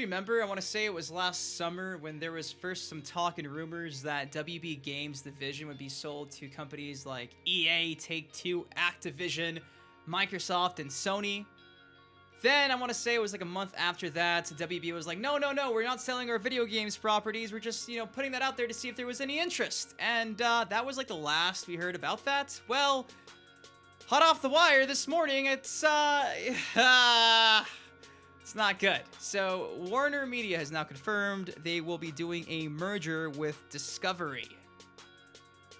you remember, I want to say it was last summer when there was first some talk and rumors that WB Games division would be sold to companies like EA, Take-Two, Activision, Microsoft, and Sony. Then I want to say it was like a month after that, WB was like, no, we're not selling our video games properties. We're just, putting that out there to see if there was any interest. And that was like the last we heard about that. Well, hot off the wire this morning, it's not good. So Warner Media has now confirmed they will be doing a merger with Discovery.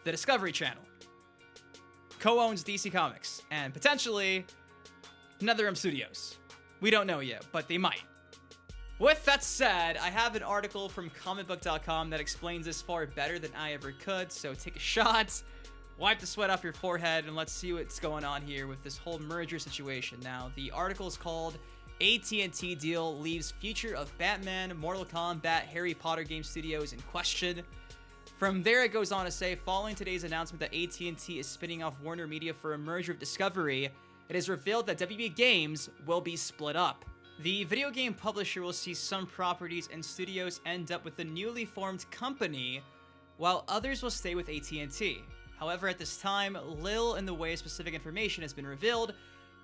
The Discovery Channel co-owns DC Comics and potentially NetherRealm Studios. We don't know yet, but they might. With that said, I have an article from comicbook.com that explains this far better than I ever could, so take a shot, wipe the sweat off your forehead, and let's see what's going on here with this whole merger situation. Now, the article is called AT&T Deal Leaves Future of Batman, Mortal Kombat, Harry Potter Game Studios in Question. From there, it goes on to say, following today's announcement that AT&T is spinning off Warner Media for a merger of Discovery, it is revealed that WB Games will be split up. The video game publisher will see some properties and studios end up with the newly formed company, while others will stay with AT&T. However, at this time, little in the way of specific information has been revealed,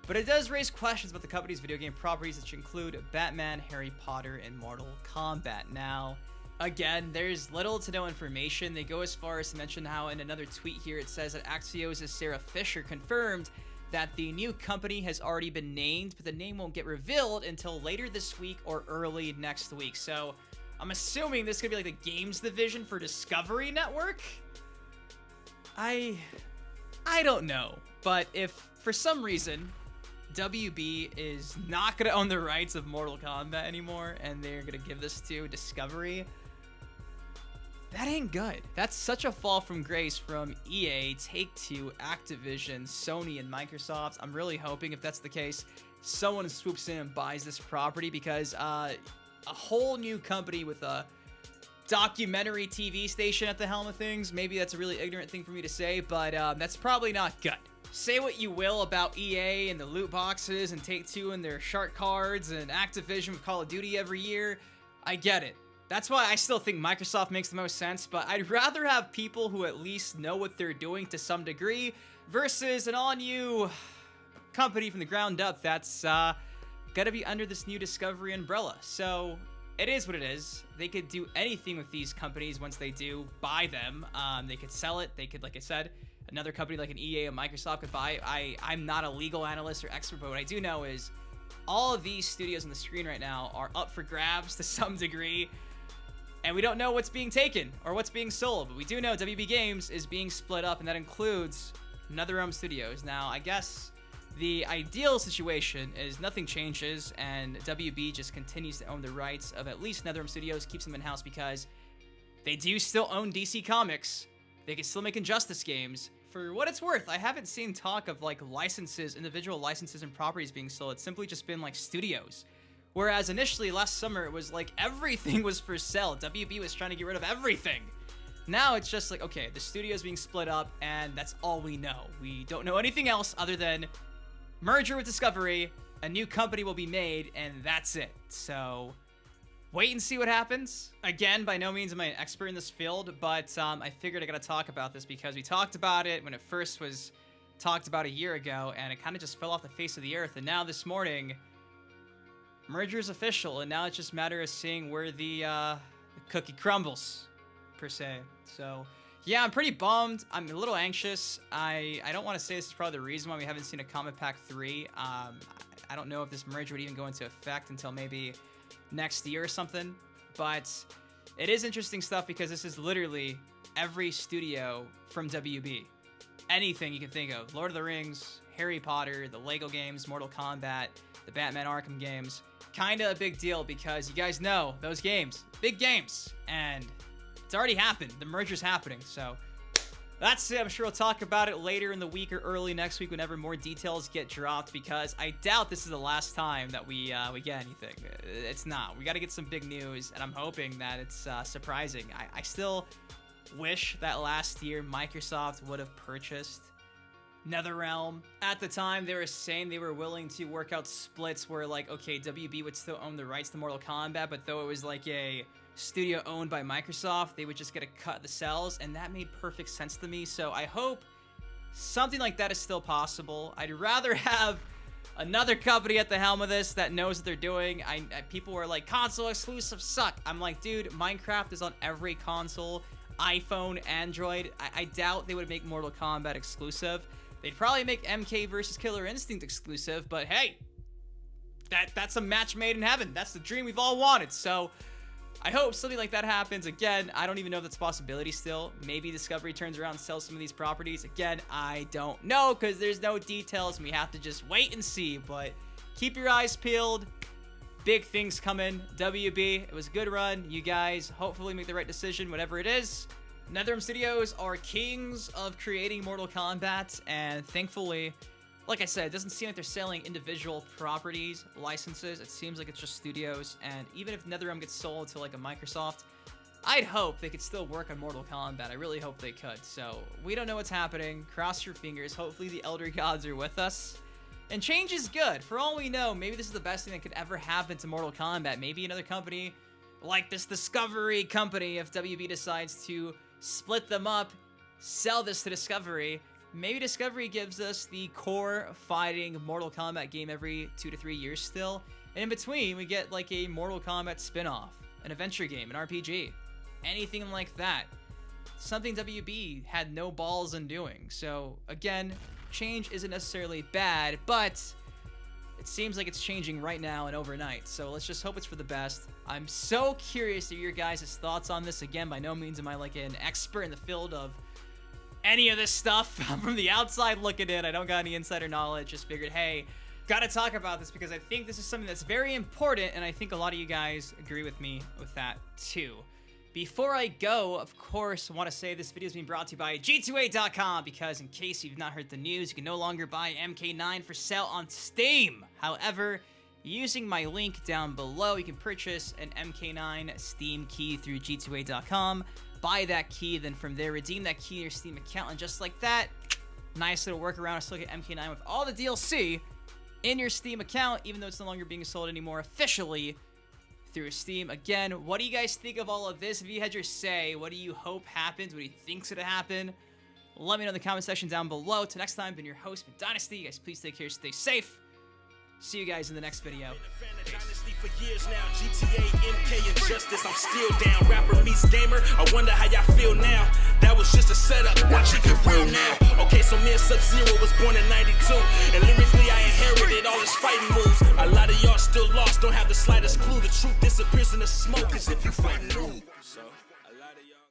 but it does raise questions about the company's video game properties, which include Batman, Harry Potter, and Mortal Kombat. Now, again, there's little to no information. They go as far as to mention how in another tweet here it says that Axios' Sarah Fisher confirmed that the new company has already been named, but the name won't get revealed until later this week or early next week. So I'm assuming this could be like the games division for Discovery Network. I don't know, but if for some reason WB is not going to own the rights of Mortal Kombat anymore and they're going to give this to Discovery, that ain't good. That's such a fall from grace from EA, Take-Two, Activision, Sony, and Microsoft. I'm really hoping if that's the case, someone swoops in and buys this property, because a whole new company with a documentary TV station at the helm of things, maybe that's a really ignorant thing for me to say, but that's probably not good. Say what you will about EA and the loot boxes and Take-Two and their shark cards and Activision with Call of Duty every year. I get it. That's why I still think Microsoft makes the most sense, but I'd rather have people who at least know what they're doing to some degree versus an all-new company from the ground up that's gotta be under this new Discovery umbrella. So it is what it is. They could do anything with these companies once they do buy them. They could sell it. They could, like I said, another company like an EA or Microsoft could buy. I'm not a legal analyst or expert, but what I do know is all of these studios on the screen right now are up for grabs to some degree. And we don't know what's being taken or what's being sold, but we do know WB Games is being split up, and that includes NetherRealm Studios. Now, I guess the ideal situation is nothing changes, and WB just continues to own the rights of at least NetherRealm Studios, keeps them in-house because they do still own DC Comics. They can still make Injustice games. For what it's worth, I haven't seen talk of like licenses, individual licenses and properties being sold. It's simply just been like studios. Whereas initially last summer, it was like everything was for sale. WB was trying to get rid of everything. Now it's just like, okay, the studio's being split up, and that's all we know. We don't know anything else other than merger with Discovery, a new company will be made, and that's it. So wait and see what happens. Again, by no means am I an expert in this field, but I figured I gotta talk about this because we talked about it when it first was talked about a year ago, and it kind of just fell off the face of the earth. And now this morning, merger is official, and now it's just a matter of seeing where the cookie crumbles, per se. So yeah, I'm pretty bummed. I'm a little anxious. I don't want to say this is probably the reason why we haven't seen a Comic Pack 3. I don't know if this merger would even go into effect until maybe next year or something, but it is interesting stuff because this is literally every studio from WB. Anything you can think of. Lord of the Rings, Harry Potter, the Lego games, Mortal Kombat, the Batman Arkham games. Kinda a big deal because you guys know those games, big games, and it's already happened. The merger's happening, so that's it. I'm sure we'll talk about it later in the week or early next week whenever more details get dropped, because I doubt this is the last time that we get anything. It's not. We got to get some big news, and I'm hoping that it's surprising. I still wish that last year Microsoft would have purchased NetherRealm. At the time, they were saying they were willing to work out splits where, like, okay, WB would still own the rights to Mortal Kombat, but though it was like a studio owned by Microsoft, they would just get a cut of the sales, and that made perfect sense to me. So I hope something like that is still possible. I'd rather have another company at the helm of this that knows what they're doing. People were like, console exclusives suck. I'm like, dude, Minecraft is on every console, iPhone, Android. I doubt they would make Mortal Kombat exclusive. They'd probably make MK versus Killer Instinct exclusive, but hey, that's a match made in heaven. That's the dream we've all wanted. So I hope something like that happens. Again, I don't even know if that's a possibility still. Maybe Discovery turns around and sells some of these properties. Again, I don't know because there's no details and we have to just wait and see. But keep your eyes peeled. Big things coming. WB, it was a good run. You guys hopefully make the right decision, whatever it is. NetherRealm Studios are kings of creating Mortal Kombat, and thankfully, like I said, it doesn't seem like they're selling individual properties, licenses. It seems like it's just studios, and even if NetherRealm gets sold to like a Microsoft, I'd hope they could still work on Mortal Kombat. I really hope they could. So we don't know what's happening. Cross your fingers. Hopefully the Elder Gods are with us. And change is good. For all we know, maybe this is the best thing that could ever happen to Mortal Kombat. Maybe another company like this Discovery company, if WB decides to split them up, sell this to Discovery. Maybe Discovery gives us the core fighting Mortal Kombat game every 2 to 3 years still. And in between, we get like a Mortal Kombat spin-off, an adventure game, an RPG, anything like that. Something WB had no balls in doing. So again, change isn't necessarily bad, but it seems like it's changing right now and overnight. So let's just hope it's for the best. I'm so curious to hear your guys' thoughts on this. Again, by no means am I like an expert in the field of any of this stuff. I'm from the outside looking in. I don't got any insider knowledge. Just figured, hey, gotta talk about this because I think this is something that's very important, and I think a lot of you guys agree with me with that too. Before I go, of course, I want to say this video is being brought to you by G2A.com because in case you've not heard the news, you can no longer buy MK9 for sale on Steam. However, using my link down below, you can purchase an MK9 Steam key through G2A.com. Buy that key, then from there, redeem that key in your Steam account, and just like that, nice little workaround to still get MK9 with all the DLC in your Steam account, even though it's no longer being sold anymore officially through Steam. Again, what do you guys think of all of this? If you had your say, what do you hope happens? What do you think's gonna happen? Let me know in the comment section down below. Till next time, been your host, Dynasty. You guys, please take care, stay safe. See you guys in the next video. Dynasty for years now, GTA, MK, and Justice. I'm still down. Rapper meets gamer. I wonder how y'all feel now. That was just a setup. Watch it get real now. Okay, so me and Sub-Zero was born in '92, and lyrically I inherited all his fighting moves. A lot of y'all still lost, don't have the slightest clue. The truth disappears in the smoke as if you fighting new. So.